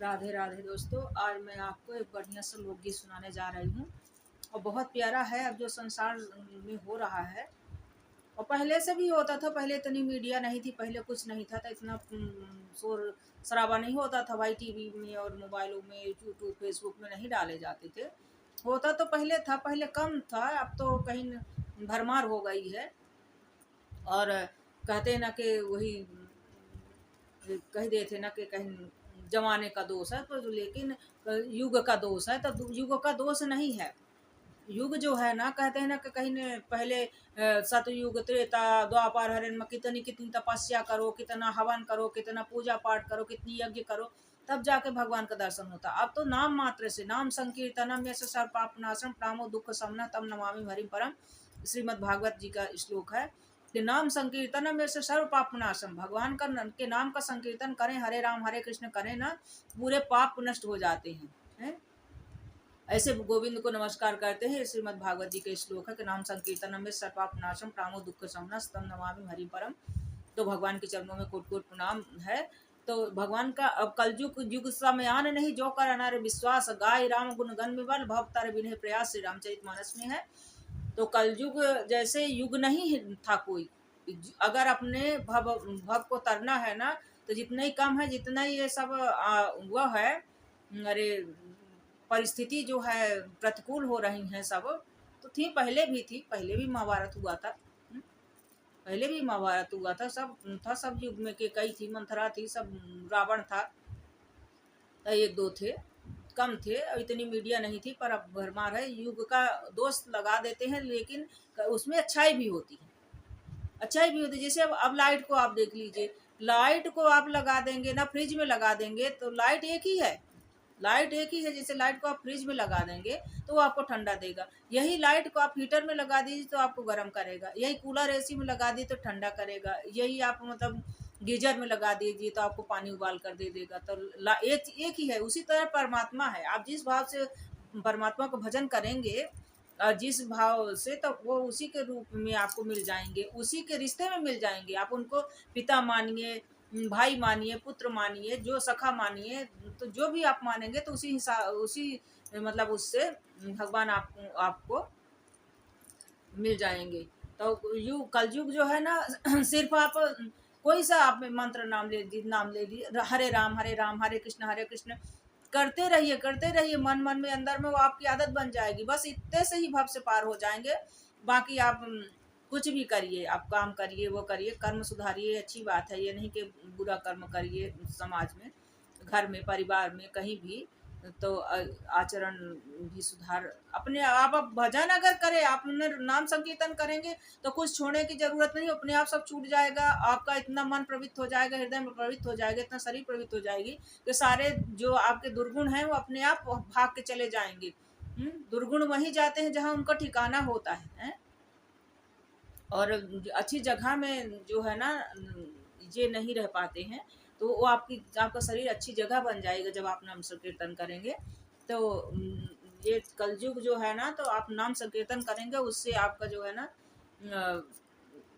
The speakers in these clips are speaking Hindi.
राधे राधे दोस्तों, आज मैं आपको एक बढ़िया सा लोकगीत सुनाने जा रही हूँ और बहुत प्यारा है। अब जो संसार में हो रहा है और पहले से भी होता था। पहले इतनी मीडिया नहीं थी, पहले कुछ नहीं था, तो इतना शोर शराबा नहीं होता था भाई। टीवी में और मोबाइलों में, यूट्यूब फेसबुक में नहीं डाले जाते थे। होता तो पहले था, पहले कम था, अब तो कहीं भरमार हो गई है। और कहते ना कि वही कह देते ना कि कहीं जमाने का दोष है, तो लेकिन युग का दोष है। तो युग का दोष नहीं है। युग जो है ना, कहते हैं ना कि कहीं ने पहले सतयुग, त्रेता, द्वापर, हरण में कितनी कितनी तपस्या करो, कितना हवन करो, कितना पूजा पाठ करो, कितनी यज्ञ करो, तब जाके भगवान का दर्शन होता। अब तो नाम मात्र से, नाम संकीर्तनम यस्य सर्व पापनाशम प्रामो दुख समना तम नमामि हरिम परम, श्रीमद् भागवत जी का श्लोक है कि नाम संकीर्तनम यस्य सर्व पापनाशम, भगवान का के नाम का संकीर्तन करें, हरे राम हरे कृष्ण करें ना, पूरे पाप नष्ट हो जाते हैं। ऐसे गोविंद को नमस्कार करते हैं। श्रीमद् भागवत जी के श्लोक है कि नाम संकीर्तनम में सर्वपापनाशम प्रामो दुख समना स्तम नमामि हरि परम। तो भगवान के चरणों में कोट कोट प्रणाम है। तो भगवान का अब कलयुग युग समयान नहीं, जो कर अनार विश्वास, गाय राम गुण गण विबल भव तारे बिन्हे प्रयास, श्री रामचरितमानस में है। तो कलयुग जैसे युग नहीं था कोई। अगर अपने भव को तरना है ना, तो जितना ही कम है, जितना ही ये सब वह है, अरे परिस्थिति जो है प्रतिकूल हो रही हैं सब, तो थी, पहले भी थी, पहले भी महाभारत हुआ था। पहले भी महाभारत हुआ था, सब था, सब युग में के कई थी, मंथरा थी, सब रावण था, एक दो थे, कम थे, इतनी मीडिया नहीं थी। पर अब भरमार है। युग का दोष लगा देते हैं, लेकिन उसमें अच्छाई भी होती है, अच्छाई भी होती है। जैसे अब लाइट को आप देख लीजिए, लाइट को आप लगा देंगे ना, फ्रिज में लगा देंगे तो लाइट एक ही है, लाइट एक ही है। जैसे लाइट को आप फ्रिज में लगा देंगे तो वो आपको ठंडा देगा, यही लाइट को आप हीटर में लगा दीजिए तो आपको गर्म करेगा, यही कूलर एसी में लगा दी तो ठंडा करेगा, यही आप मतलब गीजर में लगा दीजिए तो आपको पानी उबाल कर दे देगा। तो एक ही है। उसी तरह परमात्मा है। आप जिस भाव से परमात्मा को भजन करेंगे, जिस भाव से, तो वो उसी के रूप में आपको मिल जाएंगे, उसी के रिश्ते में मिल जाएंगे। आप उनको पिता मानिए, भाई मानिए, पुत्र मानिए, जो सखा मानिए, तो जो भी आप मानेंगे तो उसी हिसाब, उसी मतलब उससे भगवान आपको मिल जाएंगे। तो कलयुग जो है ना, सिर्फ आप कोई सा आप मंत्र नाम ले लीजिए, हरे राम हरे कृष्ण करते रहिए, करते रहिए, मन मन में अंदर में वो आपकी आदत बन जाएगी। बस इतने से ही भव से पार हो जाएंगे। बाकी आप कुछ भी करिए, आप काम करिए, वो करिए, कर्म सुधारिए, अच्छी बात है, ये नहीं कि बुरा कर्म करिए। समाज में, घर में, परिवार में, कहीं भी, तो आचरण भी सुधार अपने आप भजन अगर करें, आप नाम संकीर्तन करेंगे तो कुछ छोड़ने की जरूरत नहीं, अपने आप सब छूट जाएगा। आपका इतना मन प्रवृत्त हो जाएगा, हृदय में प्रवृत्त हो जाएगा, इतना शरीर प्रवृत्त हो जाएगी कि सारे जो आपके दुर्गुण हैं वो अपने आप भाग के चले जाएंगे। दुर्गुण वहीं जाते हैं जहां उनका ठिकाना होता है। और अच्छी जगह में जो है ना, ये नहीं रह पाते हैं, तो वो आपका शरीर अच्छी जगह बन जाएगा जब आप नाम संकीर्तन करेंगे। तो ये कलयुग जो है ना, तो आप नाम संकीर्तन करेंगे, उससे आपका जो है ना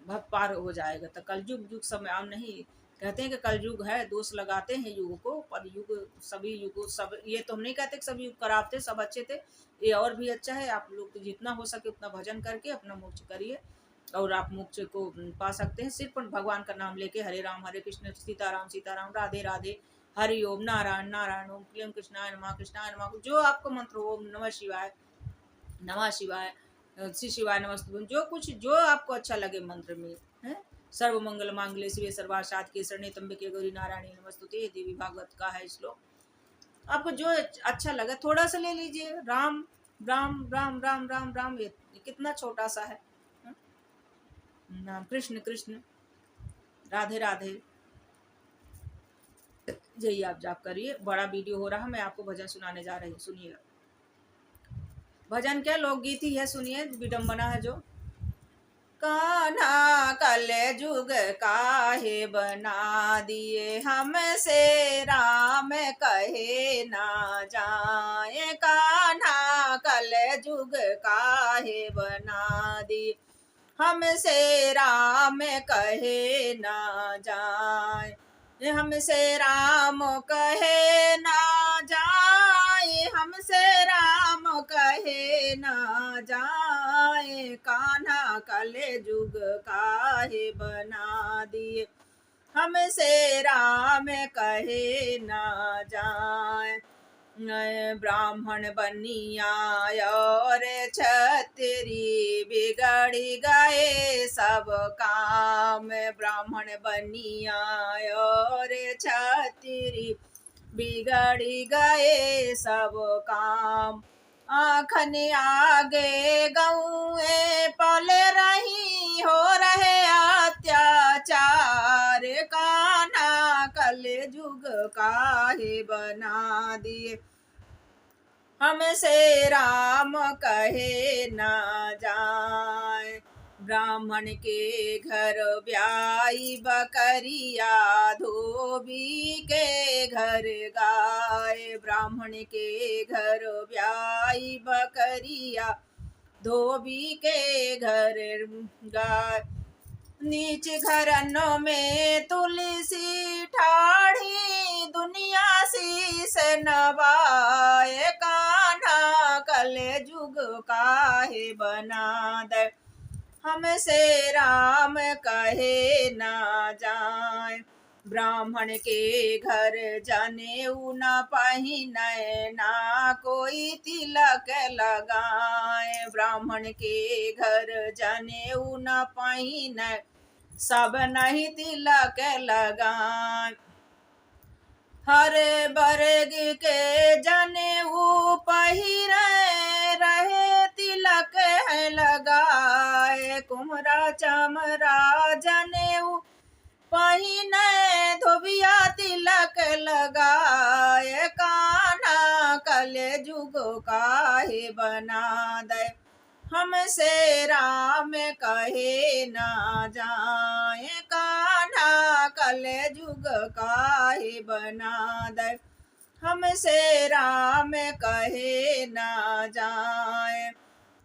भव पार हो जाएगा। तो कलयुग युग समय नहीं, कहते हैं कि कलयुग है, दोष लगाते हैं युग को, पर युग सभी युग सब, ये तो हम नहीं कहते कि सब युग खराब थे, सब अच्छे थे, ये और भी अच्छा है। आप लोग जितना हो सके उतना भजन करके अपना मोक्ष करिए और आप मोक्ष को पा सकते हैं। सिर्फ भगवान का नाम लेके, हरे राम सीताराम राधे राधे, हरि ओम, नारायण नारायण, ओम क्लीम कृष्णाय नमः, जो आपको मंत्र हो, ओम नमः शिवाय, श्री शिवाय नमस्तुभ्यं, जो कुछ जो आपको अच्छा लगे मंत्र में है। सर्व मंगल मांगल्ये शिवे सर्वार्थ के शरण्ये त्र्यंबके गौरी नारायणी नमस्तुते, देवी भागवत का है श्लोक। आपको जो अच्छा लगे थोड़ा सा ले लीजिए। राम राम राम राम राम राम, ये कितना छोटा सा है। नाम कृष्ण कृष्ण, राधे राधे, यही आप जाप करिए। बड़ा वीडियो हो रहा, मैं आपको भजन सुनाने जा रही हूँ, सुनिएगा। भजन क्या, लोकगीत ही है, सुनिए, विडम्बना है जो। कान्हा कल जुग काहे बना दिए, हमसे राम कहे ना जाए, कान्हा कल जुग काहे बना दिए, हमसे राम कहे ना जाए, हमसे राम कहे ना जाए, कान्हा कले जुग काहे बना दिए, हमसे राम कहे न जाए। ब्राह्मण बनिया और छतरी, बिगड़ गए सब काम, ब्राह्मण बनिया और छतरी, बिगड़ गए सब काम। आँखन आगे गौए पल रही, हो रहे अत्याचार, कान्हा कल जुग काहे बना दिए, हमसे राम कहे न जाए। ब्राह्मण के घर ब्याई बकरिया, धोबी के घर गाय, ब्राह्मण के घर ब्याई बकरिया, धोबी के घर गाय। नीच घरनों में तुलसी ठाढ़ी, दुनिया शीस नवाए, कान्हा कल जुग काहे बना दे, हमसे राम कहे न जाए। ब्राह्मण के घर जनेऊ न पहिने, ना कोई तिलक लगाए, ब्राह्मण के घर जनेऊ न पहिने, सब नहीं तिलक लगाए। हर वर्ग के जनेऊ पहिरे, रहे तिलक है लगाए, कुम्हरा चमरा जनेऊ पहिने, धोबिया तिलक लगाए, कान्हा कल जुग काहे बना दे, हमसे राम कहे न जाए, कान्हा कल जुग काहे बना दे, हमसे राम कहे न जाए।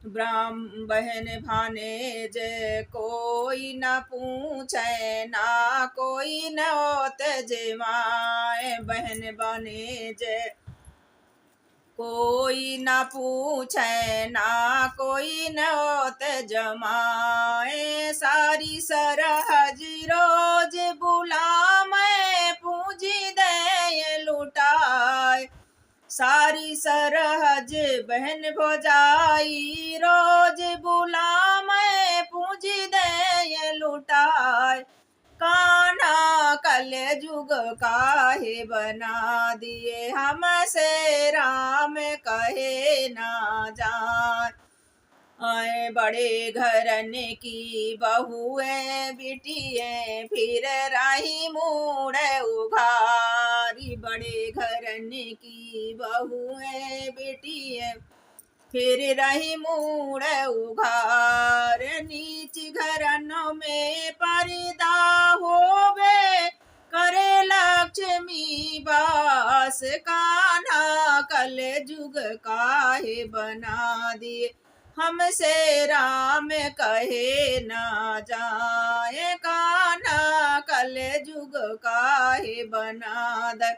बहन भानेज कोई न पूछे, ना कोई न ओत जमाए, बहन भानेज कोई न पूछे, ना कोई न ओत जमाए, सारी सरहज रोज बुलावे, पूंजी दे लुटाए, सारी सरहज बहन भौजाई, रोज बुलावे, पूंजी दे लुटाए, कान्हा कल जुग काहे बना दिए, हमसे राम कहे न जाए। आए बड़े घरन की बहुए बिटिए, फिर राही मूड़ उघारी, बड़े घरन की बहुए बिटिए, फिर रही मूड़ उघार, नीच घरनों में पर्दा होवे, करे लक्ष्मी बास, कान्हा कल जुग काहे बना दिए, हमसे राम कहे न जाए, कान्हा कल जुग काहे बना दे,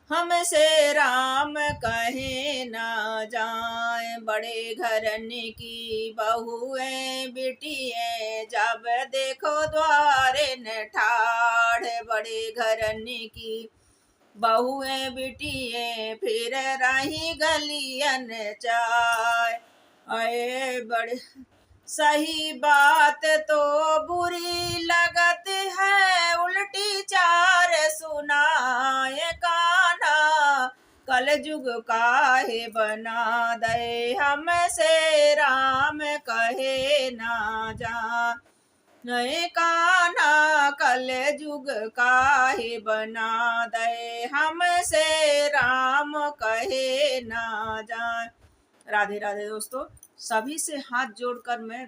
हमसे राम कहे न जाए। बड़े घरन की बहुएं बिटिए, जब देखो द्वारे न ठाढ़, बड़े घरन की बहुएं बिटिए, फिर रही गलियन चाय। अये बड़े सही बात तो बुरी लगत है, उल्टी चार सुनाए, कान्हा कल जुग काहे बना दे, हमसे राम कहे ना जा, नए कान्हा कल जुग काहे बना दे, हमसे राम कहे ना जाए। राधे राधे दोस्तों, सभी से हाथ जोड़कर मैं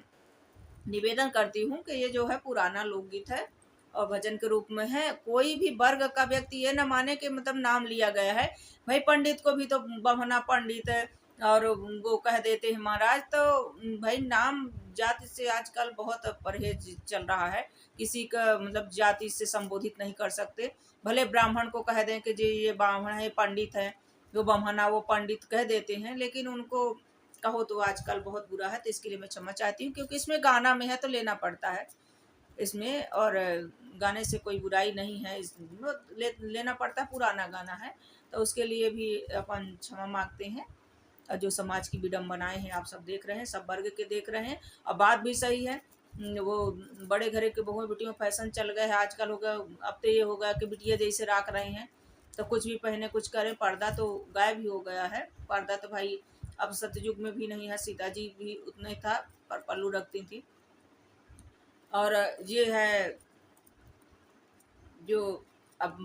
निवेदन करती हूँ कि ये जो है पुराना लोकगीत है और भजन के रूप में है। कोई भी वर्ग का व्यक्ति ये न माने कि मतलब नाम लिया गया है। भाई पंडित को भी तो बहना पंडित है और वो कह देते हैं महाराज, तो भाई नाम जाति से आजकल बहुत परहेज चल रहा है। किसी का मतलब जाति से संबोधित नहीं कर सकते। भले ब्राह्मण को कह दें कि जी ये ब्राह्मण है, पंडित है, वो ब्राह्मणा वो पंडित कह देते हैं, लेकिन उनको कहो तो आजकल बहुत बुरा है, तो इसके लिए मैं क्षमा चाहती हूँ, क्योंकि इसमें गाना में है तो लेना पड़ता है इसमें, और गाने से कोई बुराई नहीं है, लेना पड़ता है, पुराना गाना है, तो उसके लिए भी अपन क्षमा मांगते हैं। और जो समाज की विडम्बनाएं हैं आप सब देख रहे हैं, सब वर्ग के देख रहे हैं, और बात भी सही है। वो बड़े घरे के बहुओं बेटियों फैशन चल गए है आजकल, हो गया अब तो ये हो गया कि बिटिया जैसे राख रहे हैं, तो कुछ भी पहने कुछ करें, पर्दा तो गायब ही हो गया है। पर्दा तो भाई अब सतयुग में भी नहीं है, सीता जी भी उतना ही था पर पल्लू रखती थी। और ये है जो अब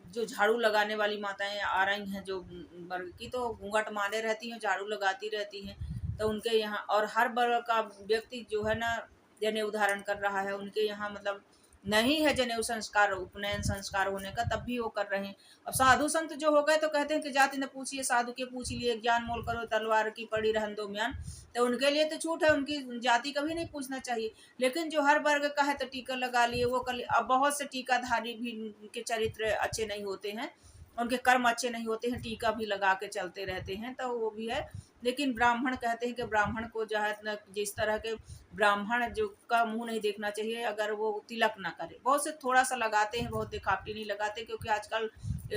जो झाड़ू लगाने वाली माताएं आ रही हैं, जो वर्ग की, तो घूंघट माने रहती हैं, झाड़ू लगाती रहती हैं, तो उनके यहाँ, और हर वर्ग का व्यक्ति जो है ना जनेऊ धारण कर रहा है, उनके यहाँ मतलब नहीं है जनेऊ संस्कार, उपनयन संस्कार होने का, तब भी वो कर रहे हैं। अब साधु संत जो हो गए तो कहते हैं कि जाति न पूछिए साधु के पूछ लिए, ज्ञान मोल करो तलवार की पड़ी रहन दो म्यान, तो उनके लिए तो छूट है, उनकी जाति कभी नहीं पूछना चाहिए। लेकिन जो हर वर्ग का है तो टीका लगा लिए, वो कर लिए। अब बहुत से टीकाधारी भी के चरित्र अच्छे नहीं होते हैं, उनके कर्म अच्छे नहीं होते हैं, टीका भी लगा के चलते रहते हैं, तो वो भी है। लेकिन ब्राह्मण कहते हैं कि ब्राह्मण को जो है न, जिस तरह के ब्राह्मण जो का मुंह नहीं देखना चाहिए अगर वो तिलक ना करे, बहुत से थोड़ा सा लगाते हैं, बहुत दिखावटी नहीं लगाते, क्योंकि आजकल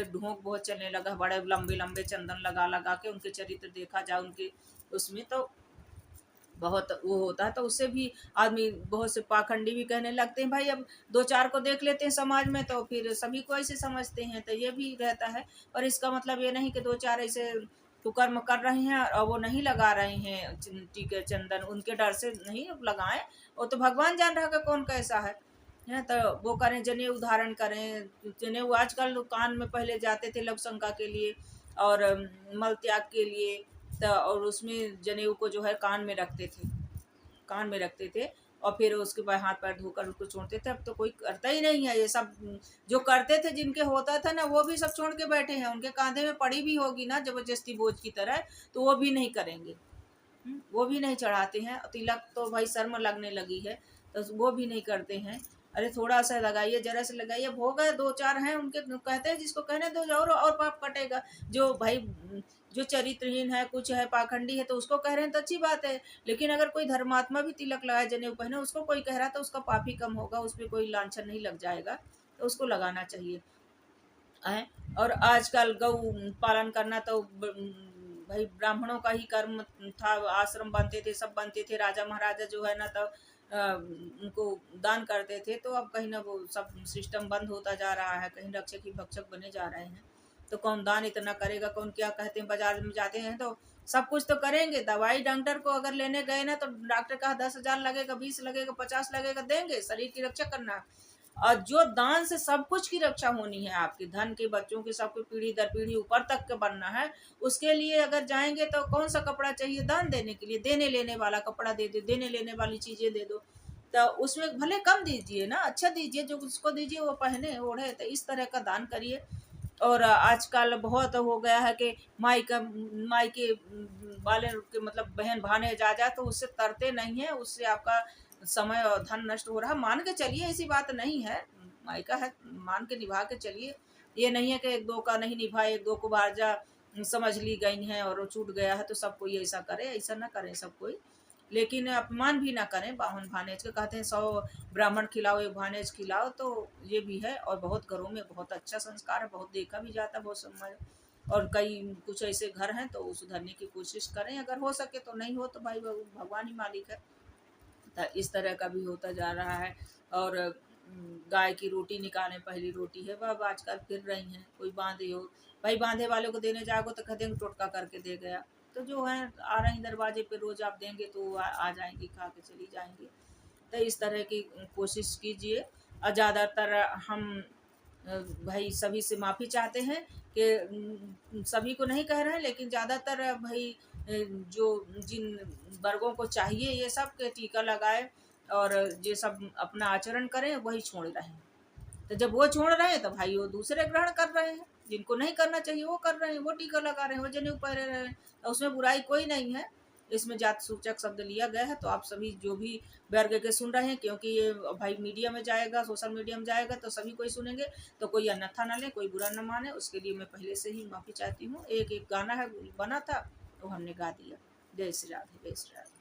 ढोंक बहुत चलने लगा, बड़े लंबे लंबे चंदन लगा लगा के उनके चरित्र देखा जाए उनके उसमें, तो बहुत वो होता है, तो उससे भी आदमी बहुत से पाखंडी भी कहने लगते हैं, भाई अब दो चार को देख लेते हैं समाज में तो फिर सभी को ऐसे समझते हैं, तो ये भी रहता है। पर इसका मतलब ये नहीं कि दो चार ऐसे कुकर्म कर रहे हैं और वो नहीं लगा रहे हैं टीके चंदन, उनके डर से नहीं लगाएं, वो तो भगवान जान रहा है कौन कैसा है, तो वो करें, जनेऊ धारण करें। जनेऊ आजकल कान में पहले जाते थे लव शंका के लिए और मल त्याग के लिए, तो और उसमें जनेऊ को जो है कान में रखते थे, कान में रखते थे, और फिर उसके बाद हाथ पैर धोकर उसको छोड़ते थे। अब तो कोई करता ही नहीं है ये सब, जो करते थे जिनके होता था ना वो भी सब छोड़ के बैठे हैं, उनके कांधे में पड़ी भी होगी ना जबरदस्ती बोझ की तरह, तो वो भी नहीं करेंगे, वो भी नहीं चढ़ाते हैं। तिलक तो भाई शर्म लगने लगी है, तो वो भी नहीं करते हैं। अरे थोड़ा सा लगाइए, जरा से लगाइए, हो गए दो चार हैं उनके, कहते हैं जिसको कहने दो और पाप कटेगा। जो भाई जो चरित्रहीन है, कुछ है, पाखंडी है, तो उसको कह रहे हैं तो अच्छी बात है, लेकिन अगर कोई धर्मात्मा भी तिलक लगाए, जनेऊ पहने, उसको कोई कह रहा तो उसका पाप ही कम होगा, उस पर कोई लांछन नहीं लग जाएगा, तो उसको लगाना चाहिए है। और आजकल गौ पालन करना तो भाई ब्राह्मणों का ही कर्म था, आश्रम बनते थे, सब बनते थे, राजा महाराजा जो है ना तो उनको दान करते थे, तो अब कहीं ना वो सब सिस्टम बंद होता जा रहा है, कहीं रक्षक ही भक्षक बने जा रहे हैं, तो कौन दान इतना करेगा, कौन क्या कहते हैं, बाजार में जाते हैं तो सब कुछ तो करेंगे, दवाई डॉक्टर को अगर लेने गए ना तो डॉक्टर कहा 10,000 लगेगा, 20 लगेगा, 50 लगेगा, देंगे, शरीर की रक्षा करना। और जो दान से सब कुछ की रक्षा होनी है, आपके धन के, बच्चों की, सबको पीढ़ी दर पीढ़ी ऊपर तक के बनना है, उसके लिए अगर जाएंगे तो कौन सा कपड़ा चाहिए दान देने के लिए, देने लेने वाला कपड़ा दे दो, देने लेने वाली चीजें दे दो, तो उसमें भले कम दीजिए ना, अच्छा दीजिए, जो उसको दीजिए वो पहने ओढ़े, तो इस तरह का दान करिए। और आजकल बहुत हो गया है कि माई के वाले के मतलब बहन भाने जा तो उससे तरते नहीं है, उससे आपका समय और धन नष्ट हो रहा, मान के चलिए, ऐसी बात नहीं है, मायका है, मान के निभा के चलिए, ये नहीं है कि एक दो का नहीं निभा, एक दो को बारजा समझ ली गई हैं और वो छूट गया है तो सब कोई ऐसा करे, ऐसा ना करें सब कोई, लेकिन अपमान भी ना करें बावन भानेज के, कहते हैं 100 ब्राह्मण खिलाओ 1 भानेज खिलाओ, तो ये भी है। और बहुत घरों में बहुत अच्छा संस्कार है, बहुत देखा भी जाता है, बहुत समय, और कई कुछ ऐसे घर हैं तो सुधरने की कोशिश करें, अगर हो सके तो, नहीं हो तो भाई भगवान ही मालिक है, तो इस तरह का भी होता जा रहा है। और गाय की रोटी निकालें, पहली रोटी है वह आजकल फिर रही हैं, कोई बांधे हो, भाई बांधे वाले को देने जाओगे तो कहते हैं टोटका करके दे गया, तो जो है आ रही दरवाजे पे रोज आप देंगे तो आ जाएंगी, खा के चली जाएंगी, तो इस तरह की कोशिश कीजिए। और ज़्यादातर हम भाई सभी से माफ़ी चाहते हैं कि सभी को नहीं कह रहे हैं, लेकिन ज़्यादातर भाई जो जिन वर्गों को चाहिए ये सब के टीका लगाए और ये सब अपना आचरण करें, वही छोड़ रहे हैं, तो जब वो छोड़ रहे हैं तो भाई वो दूसरे ग्रहण कर रहे हैं, जिनको नहीं करना चाहिए वो कर रहे हैं, वो टीका लगा रहे हैं, वो जनेऊ पहने रहे हैं, तो उसमें बुराई कोई नहीं है। इसमें जात सूचक शब्द लिया गया है, तो आप सभी जो भी वर्ग के सुन रहे हैं, क्योंकि ये भाई मीडिया में जाएगा, सोशल मीडिया में जाएगा, तो सभी कोई सुनेंगे, तो कोई अन्यथा ना ले, कोई बुरा न माने, उसके लिए मैं पहले से ही माफ़ी चाहती हूँ। एक गाना है बना था, वो हमने गा दिया। जय श्री राधे, जय श्री राधे।